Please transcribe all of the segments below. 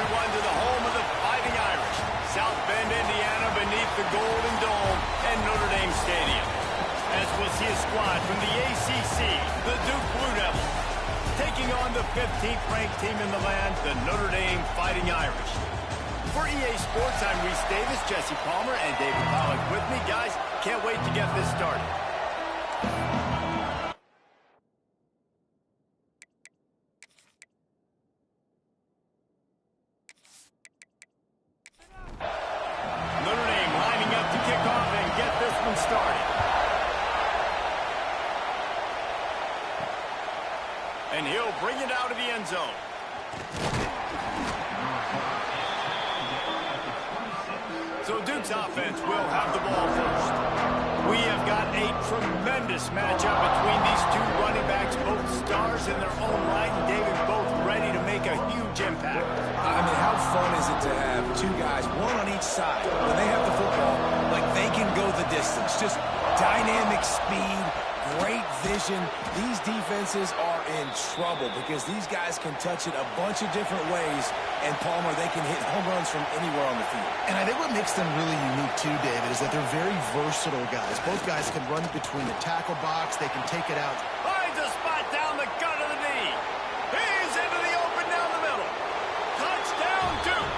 everyone, to the home of the Fighting Irish, South Bend, Indiana, beneath the Golden Dome and Notre Dame Stadium. As we'll see a squad from the ACC, the Duke Blue Devils, taking on the 15th-ranked team in the land, the Notre Dame Fighting Irish. For EA Sports, I'm Reese Davis, Jesse Palmer, and David Pollack with me. Guys, can't wait to get this started. Notre Dame lining up to kick off and get this one started. And he'll bring it out of the end zone. So Duke's offense will have the ball first. We have got a tremendous matchup between these two running backs, both stars in their own right, and David, both ready to make a huge impact. I mean, how fun is it to have two guys, one on each side, when they have the football, like they can go the distance. Just dynamic speed, great vision. These defenses are in trouble because these guys can touch it a bunch of different ways, and Palmer, they can hit home runs from anywhere on the field. And I think what makes them really unique too, David, is that they're very versatile guys. Both guys can run between the tackle box. They can take it out. Finds a spot down the gut of the knee. He's into the open down the middle. Touchdown, Duke.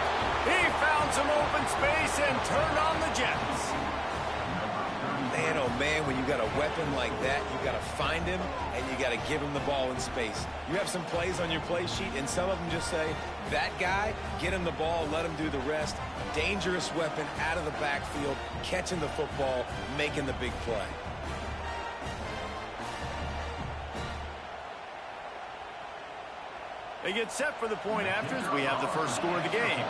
He found some open space and turned on the Jets. Man, oh man, when you got a weapon like that, you got to find him and you got to give him the ball in space. You have some plays on your play sheet, and some of them just say, that guy, get him the ball, let him do the rest. Dangerous weapon out of the backfield, catching the football, making the big play. They get set for the point after as we have the first score of the game.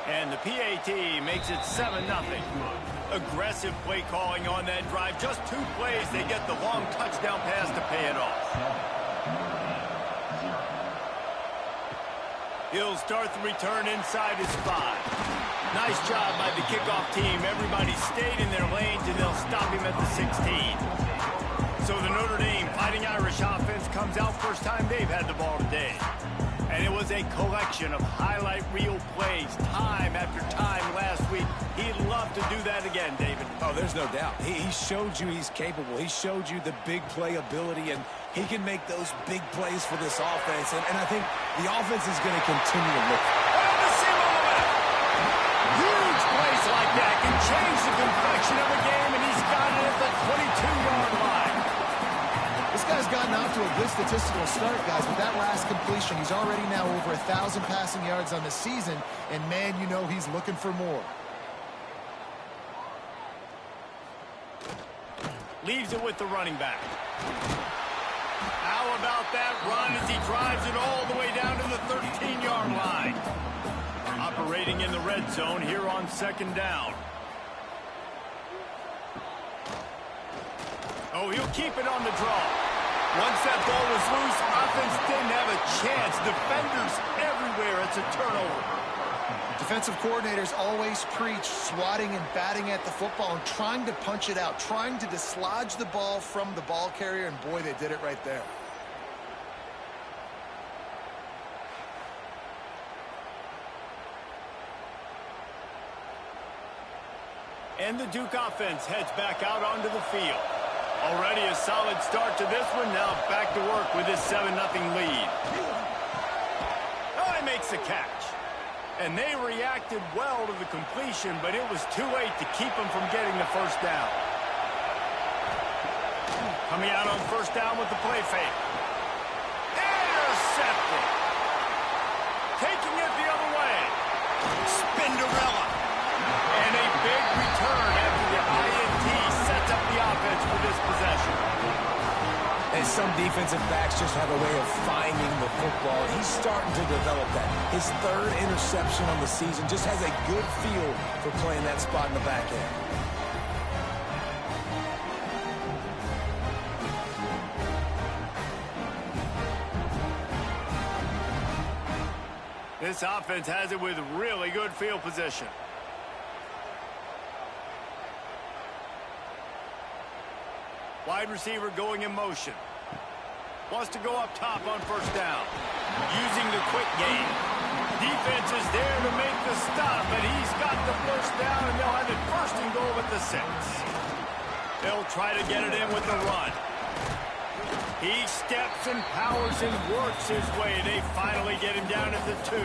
And the PAT makes it 7-0. Aggressive play calling on that drive. Just 2 plays, they get the long touchdown pass to pay it off. He'll start the return inside his 5. Nice job by the kickoff team. Everybody stayed in their lanes, and they'll stop him at the 16. So the Notre Dame Fighting Irish offense comes out first time they've had the ball today. And it was a collection of highlight reel plays time after time last week. He'd love to do that again, David. Oh, there's no doubt. He showed you he's capable. He showed you the big play ability, and he can make those big plays for this offense. And I think the offense is going to continue to look. Huge plays like that can change the complexion of a game, and he's got it at the 22-yard line. This guy's gotten off to a good statistical start, guys. With that last completion, he's already now over 1,000 passing yards on the season, and man, you know he's looking for more. Leaves it with the running back. How about that run as he drives it all the way down to the 13-yard line? Operating in the red zone here on second down. Oh, he'll keep it on the draw. Once that ball was loose, offense didn't have a chance. Defenders everywhere. It's a turnover. Defensive coordinators always preach swatting and batting at the football and trying to punch it out, trying to dislodge the ball from the ball carrier, and boy, they did it right there. And the Duke offense heads back out onto the field. Already a solid start to this one. Now back to work with this 7-0 lead. Oh, he makes the catch. And they reacted well to the completion, but it was too late to keep them from getting the first down. Coming out on first down with the play fake. Intercepted. Taking it the other way. Spinderella. And a big return after the INT sets up the offense for this possession. And some defensive backs just have a way of finding the football. He's starting to develop that. His 3rd interception on the season, just has a good feel for playing that spot in the back end. This offense has it with really good field position. Wide receiver going in motion. Wants to go up top on first down. Using the quick game. Defense is there to make the stop, but he's got the first down, and they'll have it first and goal at the 6. They'll try to get it in with the run. He steps and powers and works his way. They finally get him down at the 2.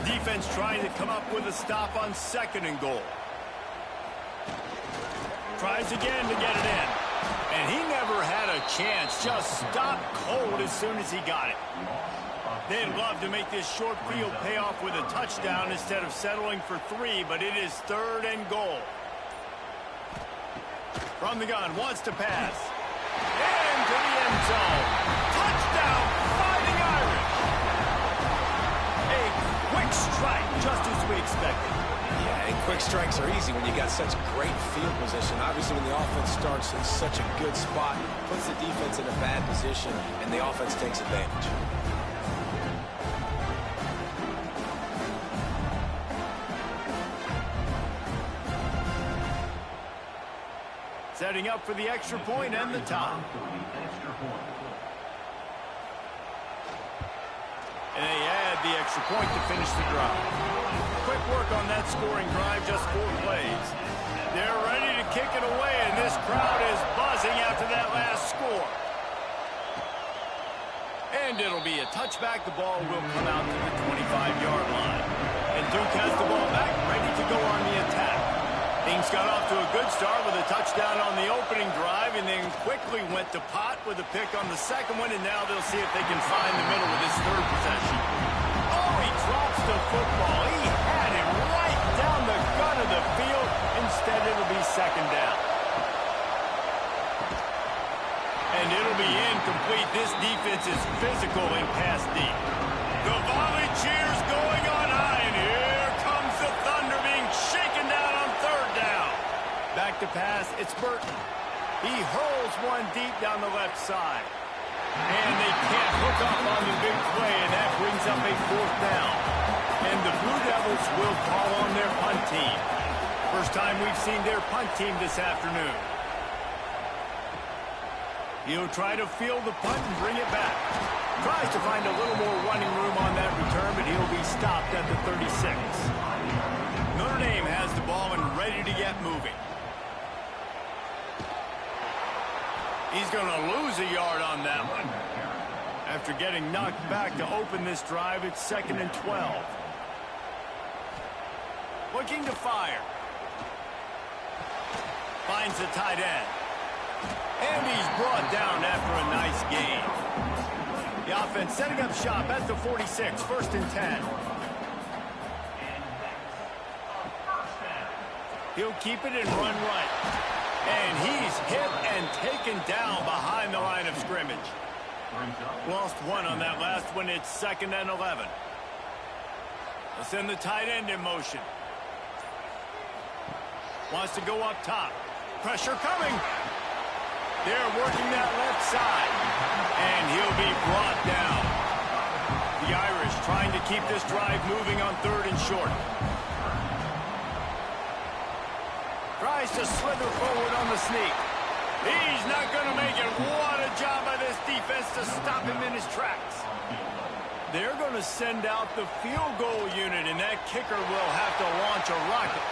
Defense trying to come up with a stop on 2nd and goal. Tries again to get it in. And he never had a chance. Just stopped cold as soon as he got it. They'd love to make this short field pay off with a touchdown instead of settling for 3, but it is 3rd and goal. From the gun, wants to pass. Into the end zone. Touchdown, Fighting Irish. A quick strike, just as we expected. Yeah, and quick strikes are easy when you got such great field position. Obviously, when the offense starts in such a good spot, puts the defense in a bad position, and the offense takes advantage. Setting up for the extra point and the top. And they add the extra point to finish the drive. Quick work on that scoring drive, just 4 plays. They're ready to kick it away, and this crowd is buzzing after that last score. And it'll be a touchback. The ball will come out to the 25-yard line. And Duke has the ball back, ready to go on the attack. Things got off to a good start with a touchdown on the opening drive, and then quickly went to pot with a pick on the 2nd one, and now they'll see if they can find the middle with this 3rd possession. Oh, he drops the football. He had it right down the gut of the field. Instead, it'll be 2nd down. And it'll be incomplete. This defense is physical and pass deep. The volley cheers going on high, and here comes the Thunder being shaken down on 3rd down. Back to pass, it's Burton. He hurls one deep down the left side. And they can't hook up on the big play, and that brings up a 4th down. And the Blue Devils will call on their punt team. First time we've seen their punt team this afternoon. He'll try to field the punt and bring it back. Tries to find a little more running room on that return, but he'll be stopped at the 36. Notre Dame has the ball and ready to get moving. He's going to lose a yard on that one. After getting knocked back to open this drive, it's 2nd and 12. Looking to fire. Finds the tight end. And he's brought down after a nice gain. The offense setting up shop at the 46, 1st and 10. He'll keep it and run right. And he's hit and taken down behind the line of scrimmage. Lost 1 on that last one. It's 2nd and 11. They'll send the tight end in motion. Wants to go up top. Pressure coming. They're working that left side. And he'll be brought down. The Irish trying to keep this drive moving on 3rd and short. Tries to slither forward on the sneak. He's not going to make it. What a job by this defense to stop him in his tracks. They're going to send out the field goal unit, and that kicker will have to launch a rocket.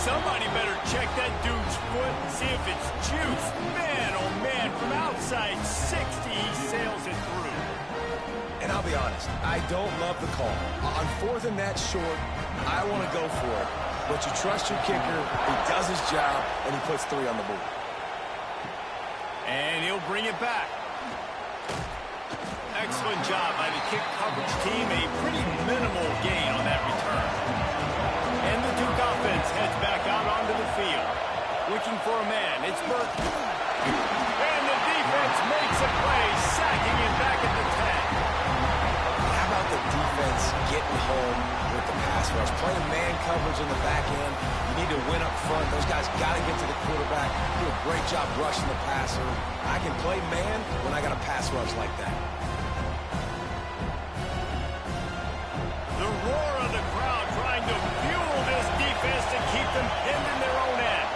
Somebody better check that dude's foot and see if it's juice. Man, oh man, from outside 60, he sails it through. And I'll be honest, I don't love the call. On 4th and that short, I want to go for it. But you trust your kicker, he does his job, and he puts 3 on the board. And he'll bring it back. Excellent job by the kick coverage team. A pretty minimal gain on that return. And the Duke offense heads back out onto the field. Looking for a man. It's Burton. And the defense makes a play, sacking him back at the 10. How about the defense getting home with the pass rush? Playing man coverage in the back end. You need to win up front. Those guys got to get to the quarterback. Do a great job rushing the passer. I can play man when I got a pass rush like that. The roar of the crowd trying to fuel this defense to keep them pinned in their own end.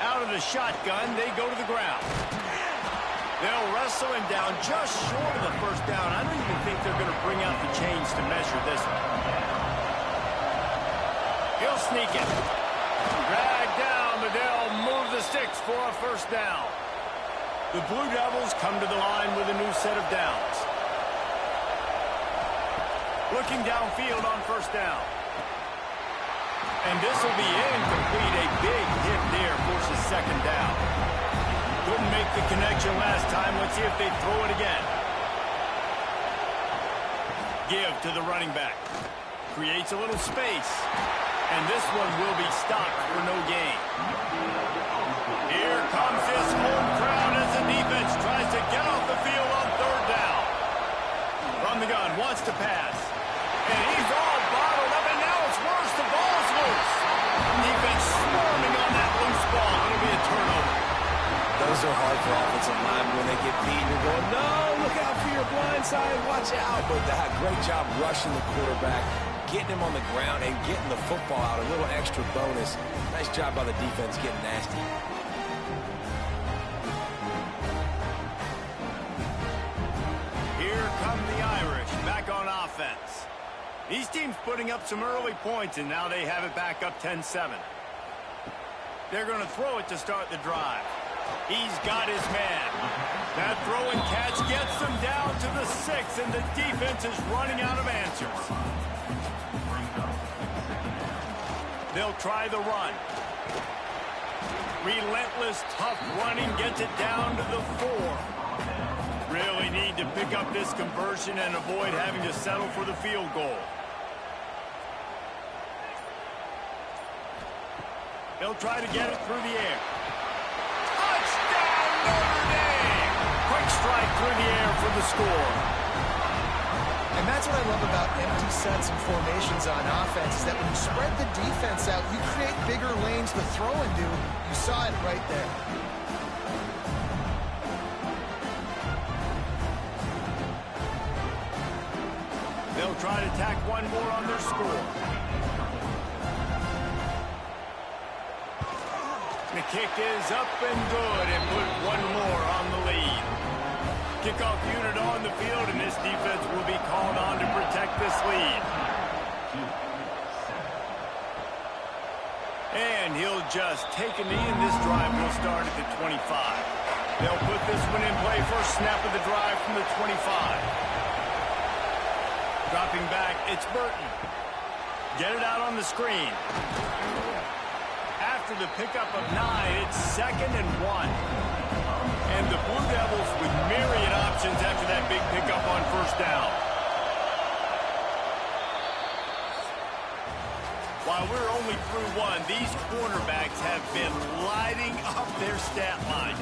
Out of of the shotgun, they go to the ground. They'll wrestle him down just short of the first down. I don't even think they're going to bring out the chains to measure this one. He'll sneak it. Drag down, but they'll move the sticks for a first down. The Blue Devils come to the line with a new set of downs. Looking downfield on first down. And this will be incomplete. A big hit there forces second down. Couldn't make the connection last time. Let's see if they throw it again. Give to the running back. Creates a little space. And this one will be stopped for no gain. Here comes this home crowd as the defense tries to get off the field on third down. From the gun, wants to pass. And he's all bottled up, and now it's worse. The ball's loose. Defense swarming on that loose ball. It'll be a turnover. Those are hard for offensive linemen when they get beat. You're going, no, look out for your blind side. Watch out. But great job rushing the quarterback, getting him on the ground, and getting the football out. A little extra bonus. Nice job by the defense getting nasty. Here come the Irish back on offense. These teams putting up some early points, and now they have it back up 10-7. They're going to throw it to start the drive. He's got his man. That throw and catch gets them down to the 6, and the defense is running out of answers. They'll try the run. Relentless, tough running gets it down to the 4. Really need to pick up this conversion and avoid having to settle for the field goal. They'll try to get it through the air. Touchdown, Notre Dame! Quick strike through the air for the score. And that's what I love about empty sets and formations on offense, is that when you spread the defense out, you create bigger lanes to throw into. You saw it right there. They'll try to tack one more on their score. The kick is up and good, and put one more on the lead. Kickoff unit on the field, and this defense will be called on to protect this lead. And he'll just take a knee, and this drive will start at the 25. They'll put this one in play. First snap of the drive from the 25. Dropping back, it's Burton. Get it out on the screen. After the pickup of 9, it's 2nd and 1. And the Blue Devils with myriad options after that big pickup on first down. While we're only through one, these cornerbacks have been lighting up their stat line.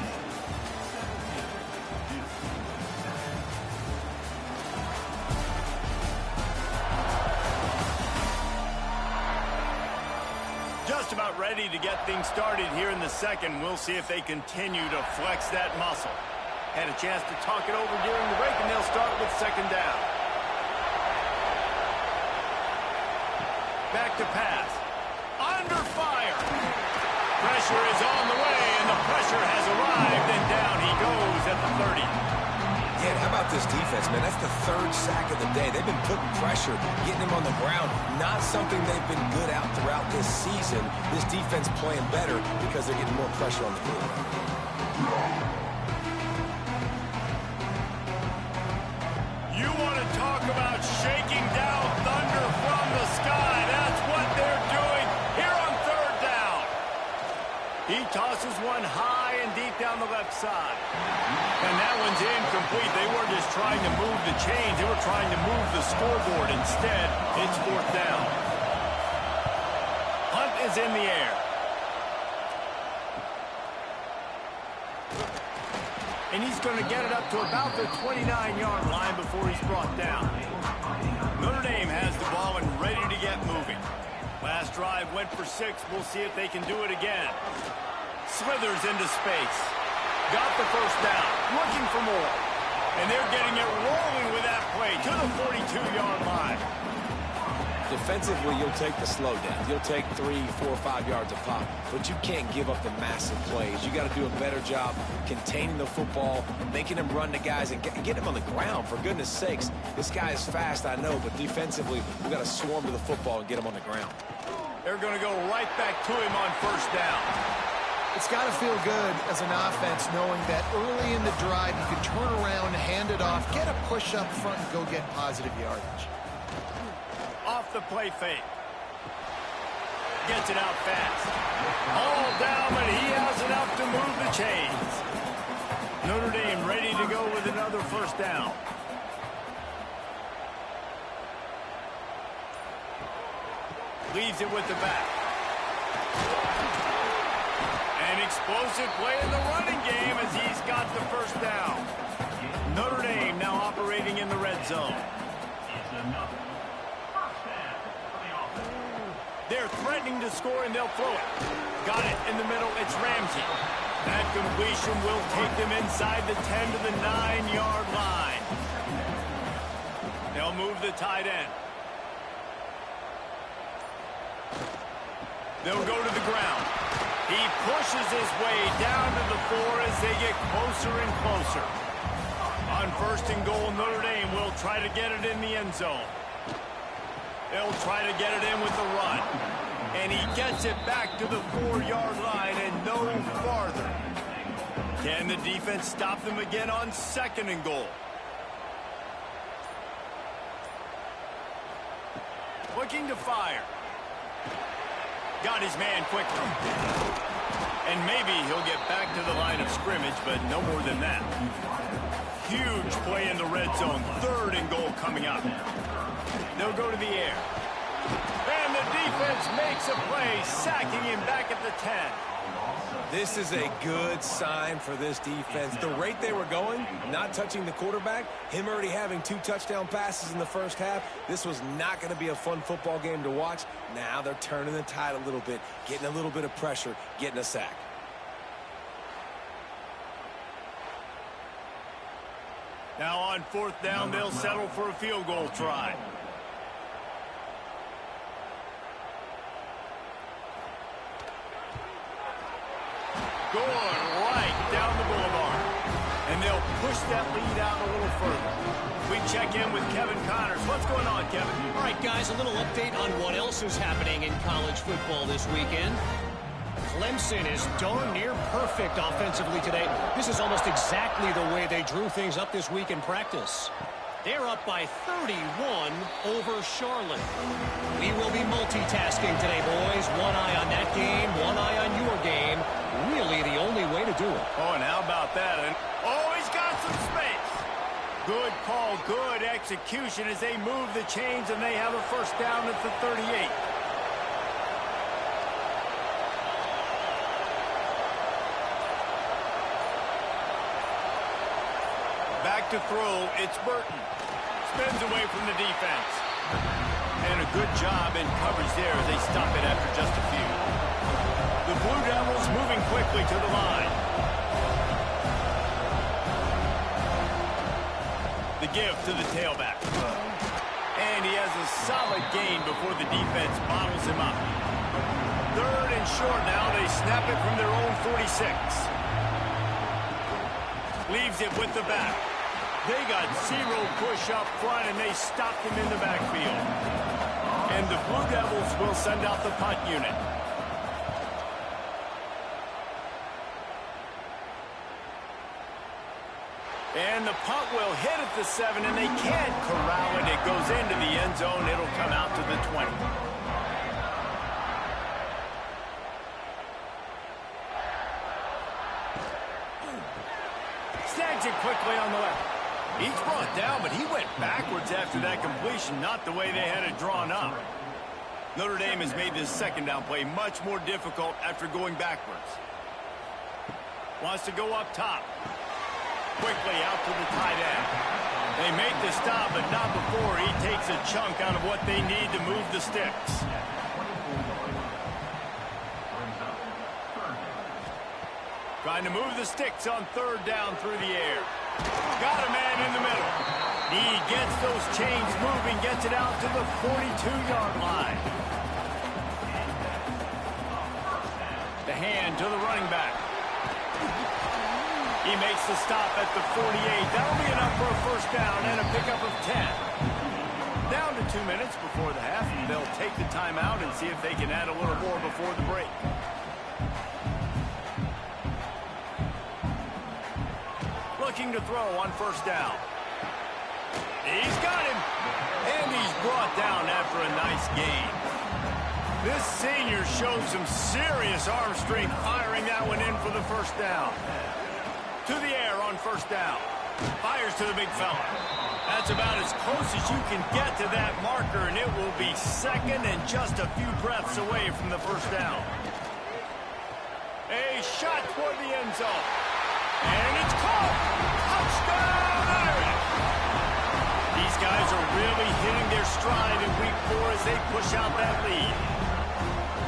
Just about ready to get things started here in the second. We'll see if they continue to flex that muscle. Had a chance to talk it over during the break, and they'll start with second down. Back to pass. Under fire. Pressure is on the way, and the pressure has arrived, and down he goes at the 30. Yeah, how about this defense, man? That's the 3rd sack of the day. They've been putting pressure, getting him on the ground. Not something they've been good at throughout this season. This defense playing better because they're getting more pressure on the field. You want to talk about shaking down thunder from the sky. That's what they're doing here on third down. He tosses one high and deep down the left side. And that one's incomplete. They weren't just trying to move the chains. They were trying to move the scoreboard. Instead, it's 4th down. Hunt is in the air. And he's going to get it up to about the 29-yard line before he's brought down. Notre Dame has the ball and ready to get moving. Last drive went for 6. We'll see if they can do it again. Slithers into space. Got the first down. Looking for more. And they're getting it rolling with that play to the 42-yard line. Defensively, you'll take the slow down. You'll take 3, 4, 5 yards a pop, but you can't give up the massive plays. You got to do a better job containing the football, making him run to guys, and get him on the ground, for goodness sakes. This guy is fast, I know, but defensively, we've got to swarm to the football and get him on the ground. They're going to go right back to him on first down. It's got to feel good as an offense knowing that early in the drive you can turn around, hand it off, get a push up front, and go get positive yardage. Off the play fake. Gets it out fast. All down, but he has enough to move the chains. Notre Dame ready to go with another first down. Leaves it with the back. An explosive play in the running game as he's got the first down. Notre Dame now operating in the red zone. They're threatening to score, and they'll throw it. Got it in the middle. It's Ramsey. That completion will take them inside the 10 to the 9-yard line. They'll move the tight end. They'll go to the ground. He pushes his way down to the 4 as they get closer and closer. On first and goal, Notre Dame will try to get it in the end zone. They'll try to get it in with the run. And he gets it back to the 4-yard line and no farther. Can the defense stop them again on second and goal? Looking to fire. Got his man quickly. And maybe he'll get back to the line of scrimmage, but no more than that. Huge play in the red zone. Third and goal coming up. They'll go to the air. And the defense makes a play, sacking him back at the 10. This is a good sign for this defense. The rate they were going, not touching the quarterback, him already having 2 touchdown passes in the first half, this was not going to be a fun football game to watch. Now they're turning the tide a little bit, getting a little bit of pressure, getting a sack. Now on fourth down, they'll settle for a field goal try. Going right down the boulevard. And they'll push that lead out a little further. We check in with Kevin Connors. What's going on, Kevin? All right, guys, a little update on what else is happening in college football this weekend. Clemson is darn near perfect offensively today. This is almost exactly the way they drew things up this week in practice. They're up by 31 over Charlotte. We will be multitasking today, boys. One eye on that game, one eye on your game. Really the only way to do it. Oh, and how about that? And oh, he's got some space. Good call, good execution as they move the chains, and they have a first down at the 38. Back to throw, it's Burton. Spins away from the defense. And a good job in coverage there as they stop it after just a few. The Blue Devils moving quickly to the line. The give to the tailback. And he has a solid gain before the defense bottles him up. Third and short now. They snap it from their own 46. Leaves it with the back. They got 0 push up front, and they stopped him in the backfield. And the Blue Devils will send out the punt unit. And the punt will hit at the 7, and they can't corral it. It goes into the end zone. It'll come out to the 20. Snags it quickly on the left. He's brought down, but he went backwards after that completion, not the way they had it drawn up. Notre Dame has made this second down play much more difficult after going backwards. Wants to go up top. Quickly out to the tight end. They make the stop, but not before he takes a chunk out of what they need to move the sticks. Trying to move the sticks on third down through the air. Got a man in the middle. He gets those chains moving, gets it out to the 42-yard line. The hand to the running back. He makes the stop at the 48. That'll be enough for a first down and a pickup of 10. Down to 2 minutes before the half, and they'll take the timeout and see if they can add a little more before the break. Looking to throw on first down. He's got him, and he's brought down after a nice gain. This senior showed some serious arm strength firing that one in for the first down. To the air on first down. Fires to the big fella. That's about as close as you can get to that marker, and it will be second and just a few breaths away from the first down. A shot toward the end zone. And it's caught. Touchdown, Irish! These guys are really hitting their stride in week 4 as they push out that lead.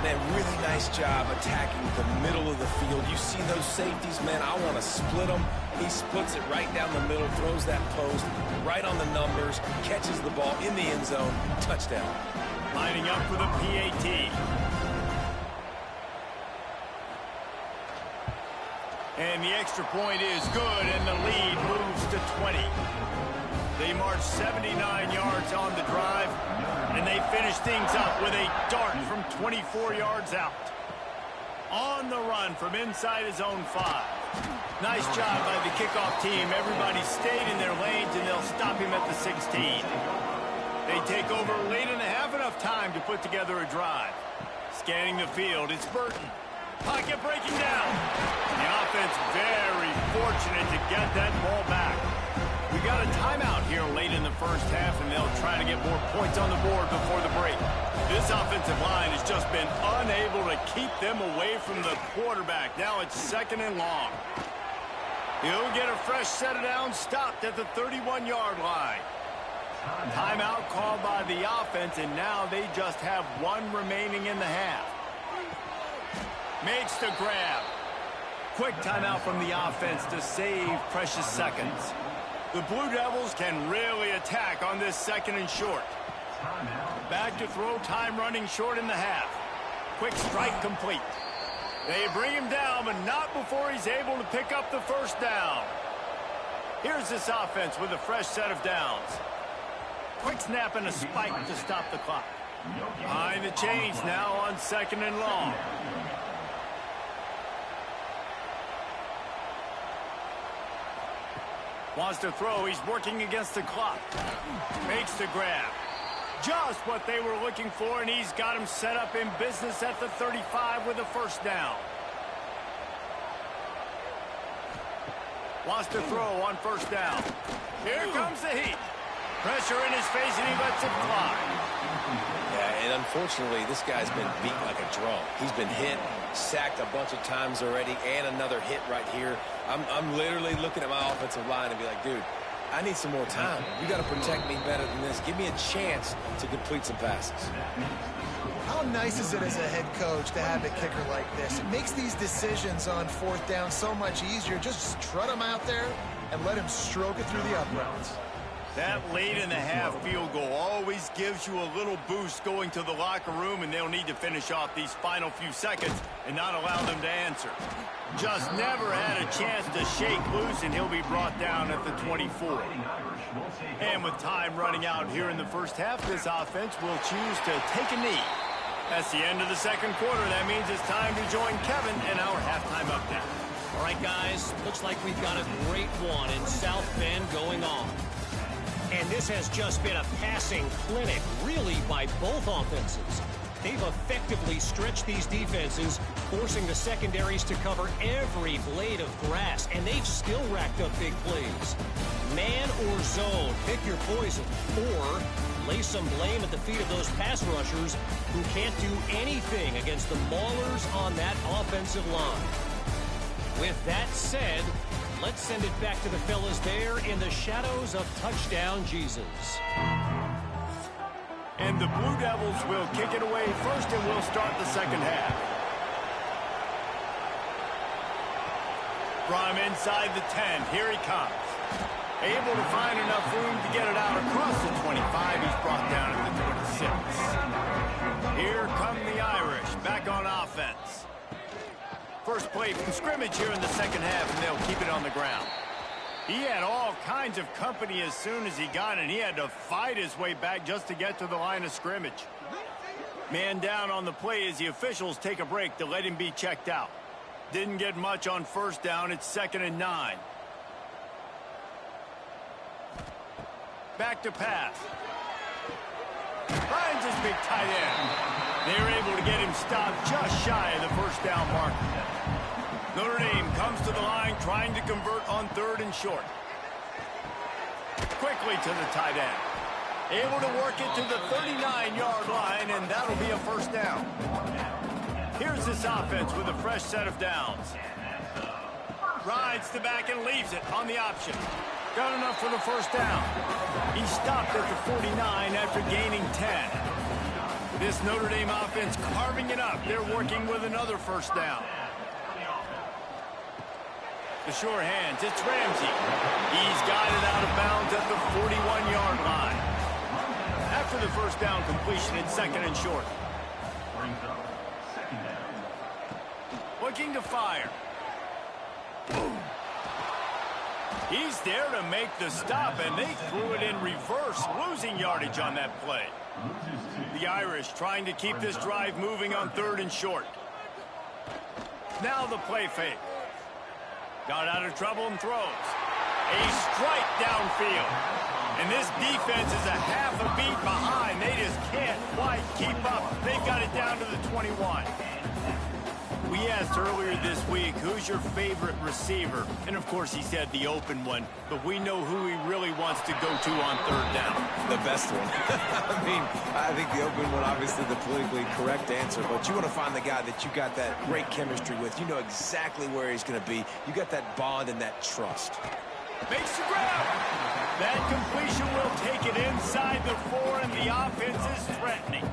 Man, really nice job attacking the middle of the field. You see those safeties, man, I want to split them. He splits it right down the middle, throws that post right on the numbers, catches the ball in the end zone, touchdown. Lining up for the PAT. And the extra point is good, and the lead moves to 20. They march 79 yards on the drive, and they finish things up with a dart from 24 yards out. On the run from inside his own 5. Nice job by the kickoff team. Everybody stayed in their lanes, and they'll stop him at the 16. They take over late in the half, enough time to put together a drive. Scanning the field, it's Burton. Pocket breaking down. The offense very fortunate to get that ball back. We got a timeout here late in the first half, and they'll try to get more points on the board before the break. This offensive line has just been unable to keep them away from the quarterback. Now it's second and long. He'll get a fresh set of downs stopped at the 31-yard line. Timeout called by the offense, and now they just have one remaining in the half. Makes the grab. Quick timeout from the offense to save precious seconds. The Blue Devils can really attack on this second and short. Back to throw, time running short in the half. Quick strike complete. They bring him down, but not before he's able to pick up the first down. Here's this offense with a fresh set of downs. Quick snap and a spike to stop the clock. Behind the chains now on second and long. Wants to throw. He's working against the clock. Makes the grab. Just what they were looking for, and he's got him set up in business at the 35 with a first down. Wants to throw on first down. Here comes the heat. Pressure in his face, and he lets it fly. Yeah, and unfortunately, this guy's been beat like a drum. He's been hit, sacked a bunch of times already, and another hit right here. I'm literally looking at my offensive line and be like, dude, I need some more time. You got to protect me better than this. Give me a chance to complete some passes. How nice is it as a head coach to have a kicker like this? It makes these decisions on fourth down so much easier. Just strut him out there and let him stroke it through the uprights. That late in the half field goal always gives you a little boost going to the locker room, and they'll need to finish off these final few seconds and not allow them to answer. Just never had a chance to shake loose, and he'll be brought down at the 24. And with time running out here in the first half, this offense will choose to take a knee. That's the end of the second quarter. That means it's time to join Kevin in our halftime update. All right, guys, looks like we've got a great one in South Bend going on. And this has just been a passing clinic, really, by both offenses. They've effectively stretched these defenses, forcing the secondaries to cover every blade of grass, and they've still racked up big plays. Man or zone, pick your poison, or lay some blame at the feet of those pass rushers who can't do anything against the maulers on that offensive line. With that said, let's send it back to the fellas there in the shadows of Touchdown Jesus. And the Blue Devils will kick it away first, and we'll start the second half. From inside the 10, here he comes. Able to find enough room to get it out across the 25. He's brought down at the 26. Here come the Irish back on offense. First play from scrimmage here in the second half, and they'll keep it on the ground. He had all kinds of company as soon as he got it. He had to fight his way back just to get to the line of scrimmage. Man down on the play as the officials take a break to let him be checked out. Didn't get much on first down. It's 2nd and 9. Back to pass. Finds his big tight end. They were able to get him stopped just shy of the first down marker. Notre Dame comes to the line trying to convert on 3rd and short. Quickly to the tight end. Able to work it to the 39-yard line, and that'll be a first down. Here's this offense with a fresh set of downs. Rides the back and leaves it on the option. Got enough for the first down. He stopped at the 49 after gaining 10. This Notre Dame offense carving it up. They're working with another first down. The sure hands, it's Ramsey. He's got it out of bounds at the 41-yard line. After the first down completion, it's 2nd and short. Looking to fire. He's there to make the stop, and they threw it in reverse, losing yardage on that play. The Irish trying to keep this drive moving on 3rd and short. Now the play fake. Got out of trouble and throws. A strike downfield. And this defense is a half a beat behind. They just can't quite keep up. They've got it down to the 21. We asked earlier this week, who's your favorite receiver? And, of course, he said the open one. But we know who he really wants to go to on 3rd down. The best one. I mean, I think the open one, obviously the politically correct answer. But you want to find the guy that you got that great chemistry with. You know exactly where he's going to be. You got that bond and that trust. Makes the grab. That completion will take it inside the 4, and the offense is threatening.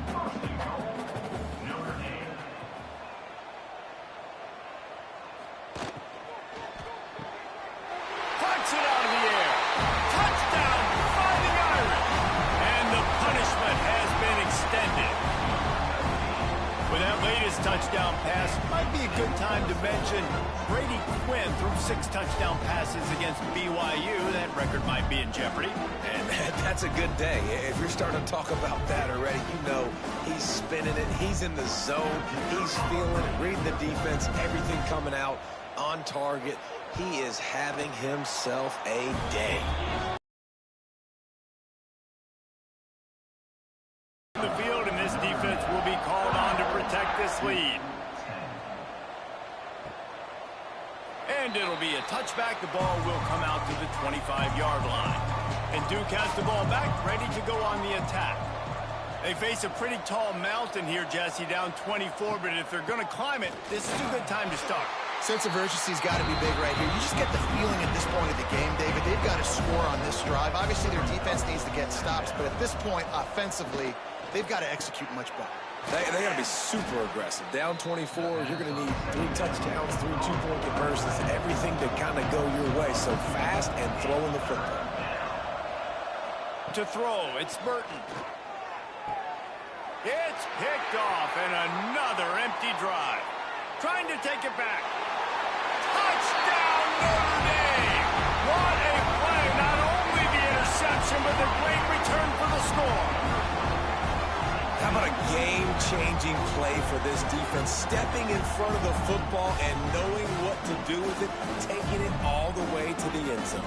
Flips it out of the air. Touchdown, Fighting Irish. And the punishment has been extended. With that latest touchdown pass, might be a good time to mention Brady Quinn threw 6 touchdown passes against BYU. That record might be in jeopardy. And that's a good day. If you're starting to talk about that already, you know he's spinning it. He's in the zone. He's feeling it, reading the defense, everything coming out on target. He is having himself a day. The field, and this defense will be called on to protect this lead. And it'll be a touchback. The ball will come out to the 25-yard line. And Duke has the ball back, ready to go on the attack. They face a pretty tall mountain here, Jesse, down 24, but if they're going to climb it, this is a good time to start. Sense of urgency's got to be big right here. You just get the feeling at this point of the game, David, they've got to score on this drive. Obviously, their defense needs to get stops, but at this point, offensively, they've got to execute much better. They got to be super aggressive. Down 24, you're going to need 3 touchdowns, 3 two-point conversions, everything to kind of go your way. So fast and throwing the football. To throw, it's Burton. It's picked off, and another empty drive. Trying to take it back. Touchdown, Notre Dame! What a play! Not only the interception, but the great return for the score. How about a game-changing play for this defense? Stepping in front of the football and knowing what to do with it, taking it all the way to the end zone.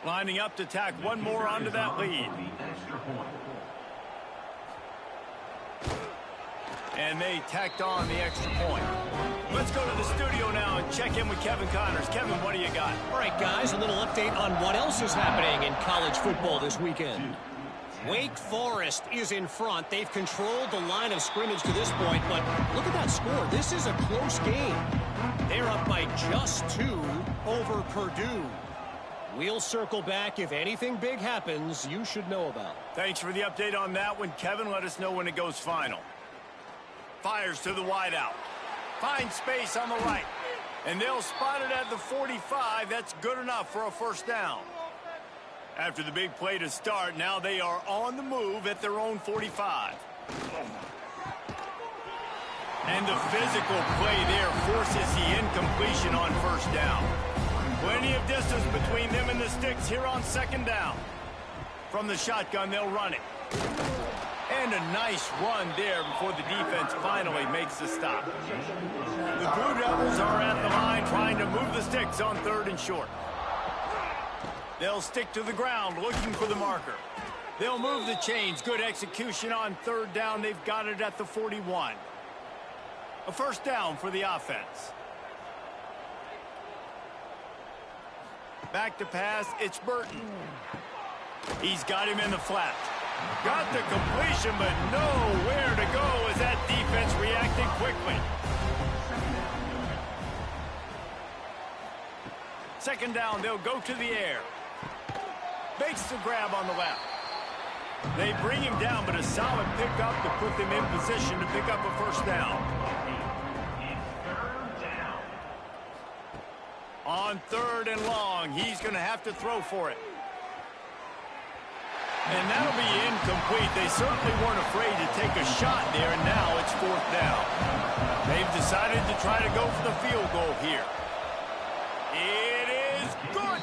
Lining up to tack one more onto that lead. And they tacked on the extra point. Let's go to the studio now and check in with Kevin Connors. Kevin, what do you got? All right, guys, a little update on what else is happening in college football this weekend. Wake Forest is in front. They've controlled the line of scrimmage to this point, but look at that score. This is a close game. They're up by just 2 over Purdue. We'll circle back. If anything big happens, you should know about. Thanks for the update on that one, Kevin. Let us know when it goes final. Fires to the wideout. Finds space on the right. And they'll spot it at the 45. That's good enough for a first down. After the big play to start, now they are on the move at their own 45. And the physical play there forces the incompletion on first down. Plenty of distance between them and the sticks here on second down. From the shotgun, they'll run it. And a nice run there before the defense finally makes the stop. The Blue Devils are at the line trying to move the sticks on 3rd and short. They'll stick to the ground looking for the marker. They'll move the chains. Good execution on 3rd down. They've got it at the 41. A first down for the offense. Back to pass. It's Burton. He's got him in the flat. Got the completion, but nowhere to go as that defense reacted quickly. Second down, they'll go to the air. Makes the grab on the left. They bring him down, but a solid pickup to put them in position to pick up a first down. On 3rd and long, he's going to have to throw for it. And that'll be incomplete. They certainly weren't afraid to take a shot there, and now it's 4th down. They've decided to try to go for the field goal here. It is good.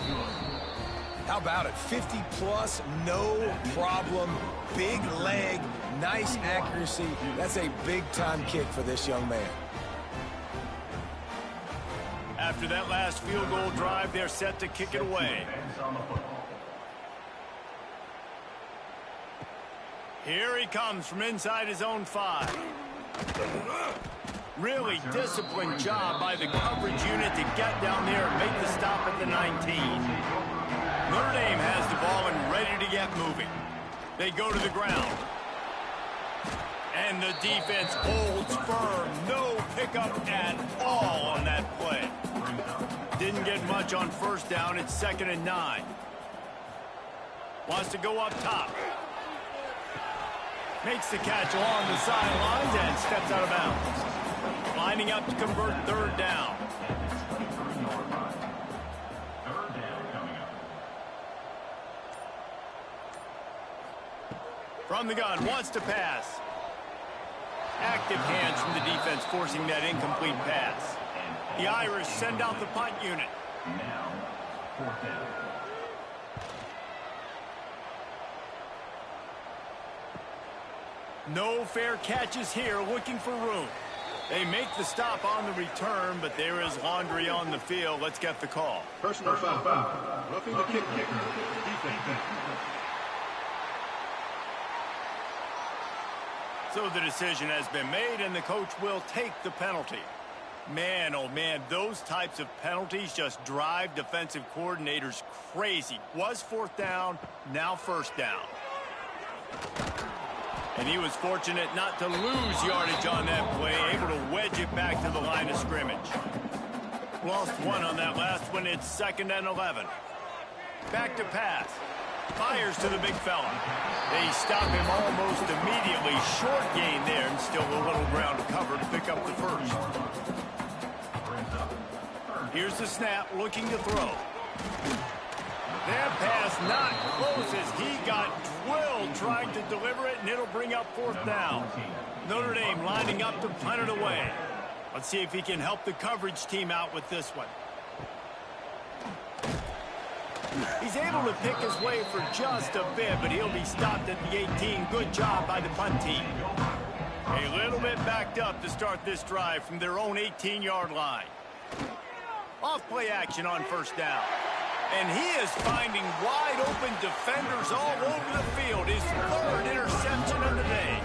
How about it? 50-plus, no problem. Big leg, nice accuracy. That's a big-time kick for this young man. After that last field goal drive, they're set to kick it away. Here he comes from inside his own 5. Really disciplined job by the coverage unit to get down there and make the stop at the 19. Notre Dame has the ball and ready to get moving. They go to the ground. And the defense holds firm. No pickup at all on that play. Didn't get much on first down. It's 2nd and 9. Wants to go up top. Makes the catch along the sidelines and steps out of bounds. Lining up to convert 3rd down. From the gun, wants to pass. Active hands from the defense forcing that incomplete pass. The Irish send out the punt unit. Now, 4th down. No fair catches here, looking for room. They make the stop on the return, but there is laundry on the field. Let's get the call. Personal foul. Roughing the kicker. Defense. So the decision has been made, and the coach will take the penalty. Man, oh man, those types of penalties just drive defensive coordinators crazy. Was 4th down, now 1st down. And he was fortunate not to lose yardage on that play, able to wedge it back to the line of scrimmage. Lost 1 on that last one. It's 2nd and 11. Back to pass. Fires to the big fella. They stop him almost immediately. Short gain there, and still a little ground to cover to pick up the first. Here's the snap, looking to throw. That pass not close as he got drilled trying to deliver it, and it'll bring up 4th down. Notre Dame lining up to punt it away. Let's see if he can help the coverage team out with this one. He's able to pick his way for just a bit, but he'll be stopped at the 18. Good job by the punt team. A little bit backed up to start this drive from their own 18-yard line. Off play action on 1st down. And he is finding wide open defenders all over the field. His 3rd interception of the day.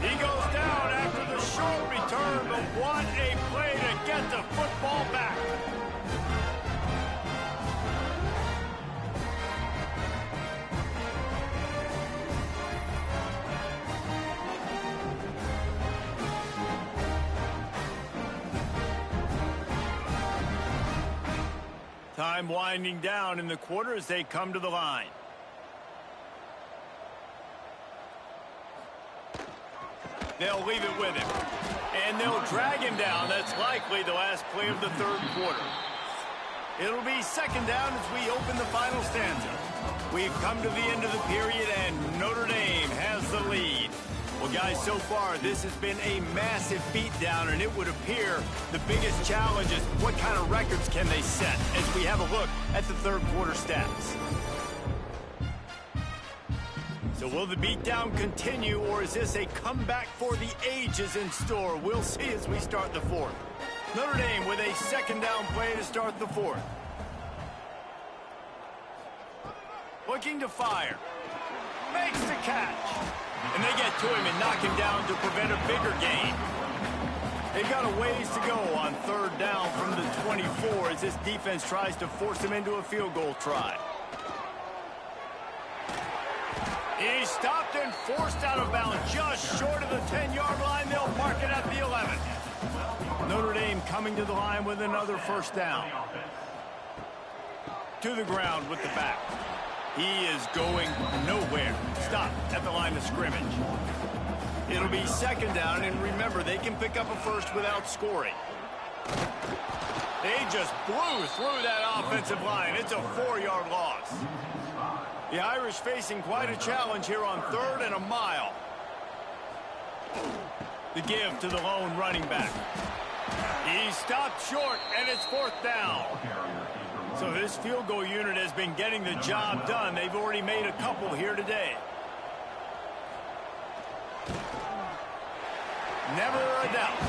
He goes down after the short return, but what a play to get the football back. Time Time winding down in the quarter as they come to the line. They'll leave it with him. And they'll drag him down. That's likely the last play of the third quarter. It'll be second down as we open the final stanza. We've come to the end of the period, and Notre Dame has the lead. Well, guys, so far, this has been a massive beatdown, and it would appear the biggest challenge is what kind of records can they set as we have a look at the third quarter stats. So will the beatdown continue, or is this a comeback for the ages in store? We'll see as we start the fourth. Notre Dame with a second down play to start the fourth. Looking to fire. Makes the catch. And they get to him and knock him down to prevent a bigger gain. They've got a ways to go on third down from the 24 as this defense tries to force him into a field goal try. He's stopped and forced out of bounds just short of the 10-yard line. They'll mark it at the 11. Notre Dame coming to the line with another first down. To the ground with the back. He is going nowhere. Stop at the line of scrimmage. It'll be second down, and remember, they can pick up a first without scoring. They just blew through that offensive line. It's a 4-yard loss. The Irish facing quite a challenge here on third and a mile. The give to the lone running back. He stopped short, and it's fourth down. So this field goal unit has been getting the job done. They've already made a couple here today. Never a doubt.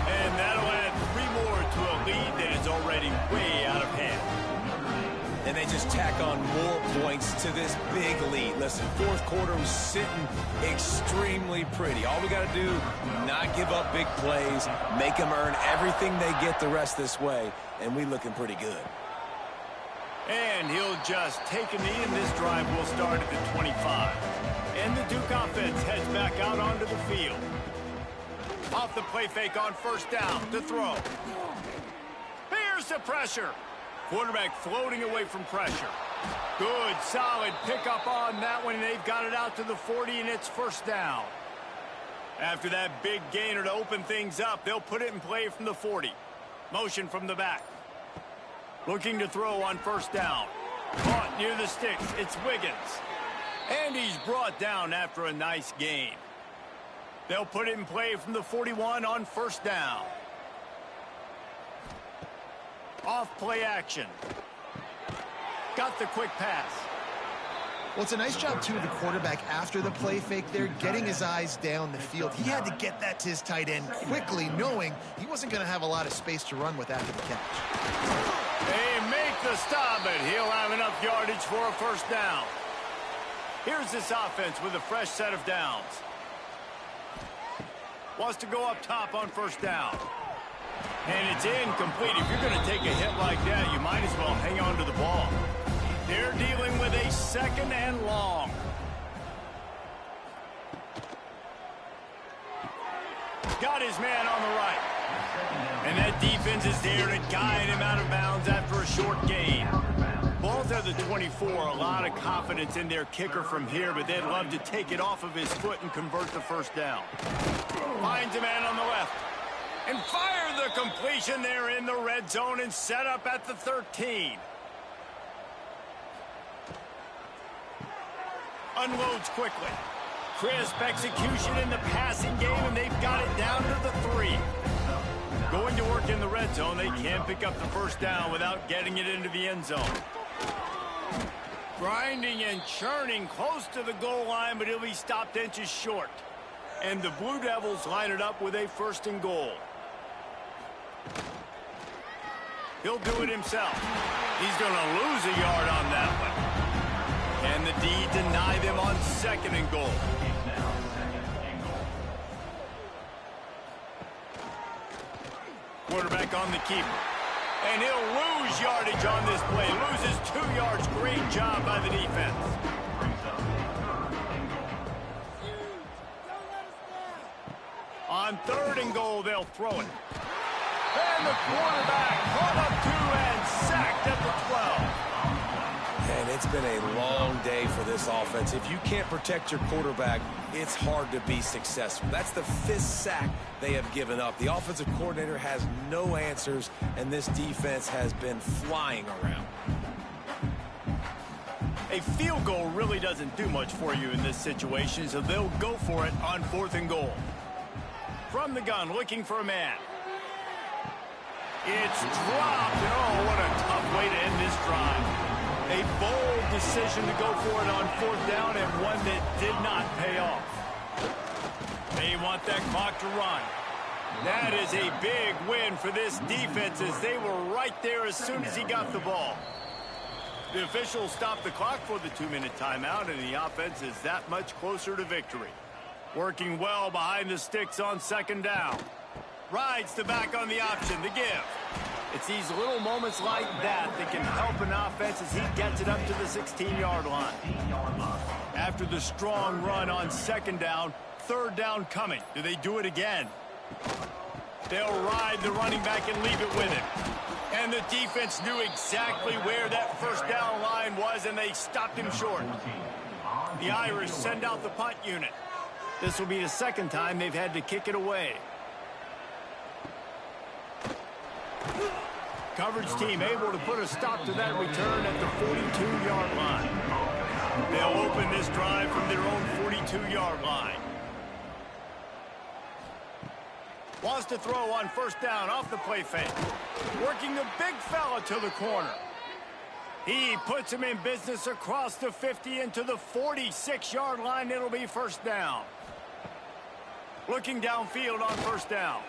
And that'll add 3 more to a lead that is already way out of hand. And they just tack on more points to this big lead. Listen, fourth quarter was sitting extremely pretty. All we got to do, not give up big plays, make them earn everything they get the rest this way, and we looking pretty good. And he'll just take a knee, and this drive will start at the 25. And the Duke offense heads back out onto the field. Off the play fake on first down to throw. Here's the pressure. Quarterback floating away from pressure. Good, solid pickup on that one. They've got it out to the 40, and it's first down. After that big gainer to open things up, they'll put it in play from the 40. Motion from the back. Looking to throw on first down. Caught near the sticks. It's Wiggins. And he's brought down after a nice gain. They'll put it in play from the 41 on first down. Off play action. Got the quick pass. Well, it's a nice job, too, of the quarterback after the play fake there, getting his eyes down the field. He had to get that to his tight end quickly, knowing he wasn't going to have a lot of space to run with after the catch. They make the stop, but he'll have enough yardage for a first down. Here's this offense with a fresh set of downs. Wants to go up top on first down. And it's incomplete. If you're going to take a hit like that, you might as well hang on to the ball. They're dealing with a second and long. Got his man on the right. And that defense is there to guide him out of bounds after a short gain. Ball's at the 24. A lot of confidence in their kicker from here, but they'd love to take it off of his foot and convert the first down. Finds a man on the left. And fire the completion there in the red zone and set up at the 13. Unloads quickly. Crisp execution in the passing game, and they've got it down to the 3. Going to work in the red zone, they can't pick up the first down without getting it into the end zone. Grinding and churning close to the goal line, but he'll be stopped inches short. And the Blue Devils line it up with a first and goal. He'll do it himself. He's going to lose a yard on that one. And the D deny them on second and goal. Quarterback on the keeper. And he'll lose yardage on this play. Loses 2 yards. Great job by the defense. On third and goal, they'll throw it. And the quarterback brought up 2 and sacked at the 12. And it's been a long day for this offense. If you can't protect your quarterback, it's hard to be successful. That's the 5th sack they have given up. The offensive coordinator has no answers, and this defense has been flying around. A field goal really doesn't do much for you in this situation, so they'll go for it on 4th and goal. From the gun, looking for a man. It's dropped, and oh, what a tough way to end this drive. A bold decision to go for it on 4th down, and one that did not pay off. They want that clock to run. That is a big win for this defense, as they were right there as soon as he got the ball. The officials stopped the clock for the 2-minute timeout, and the offense is that much closer to victory. Working well behind the sticks on 2nd down. Rides the back on the option, the give. It's these little moments like that that can help an offense as he gets it up to the 16-yard line. After the strong run on 2nd down, 3rd down coming. Do they do it again? They'll ride the running back and leave it with him. And the defense knew exactly where that 1st down line was, and they stopped him short. The Irish send out the punt unit. This will be the 2nd time they've had to kick it away. Coverage team able to put a stop to that return at the 42-yard line. They'll open this drive from their own 42-yard line. Wants to throw on 1st down off the play fake. Working the big fella to the corner. He puts him in business across the 50 into the 46-yard line. It'll be 1st down. Looking downfield on 1st down.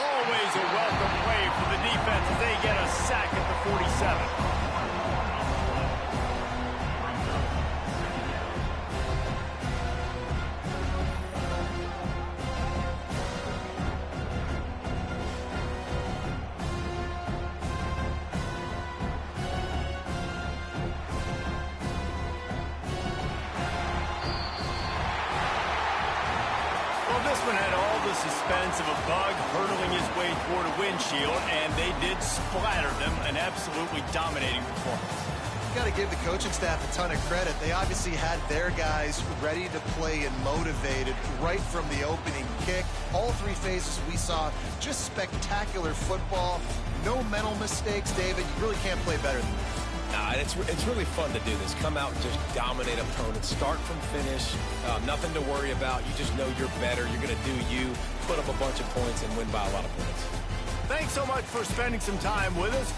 Always a welcome play for the defense as they get a sack at the 47. This one had all the suspense of a bug hurtling his way toward a windshield, and they did splatter them. An absolutely dominating performance. You got to give the coaching staff a ton of credit. They obviously had their guys ready to play and motivated right from the opening kick. All 3 phases we saw, just spectacular football. No mental mistakes, David. You really can't play better than that. Nah, it's really fun to do this. Come out and just dominate opponents. Start from finish. Nothing to worry about. You just know you're better. You're going to do you, put up a bunch of points, and win by a lot of points. Thanks so much for spending some time with us.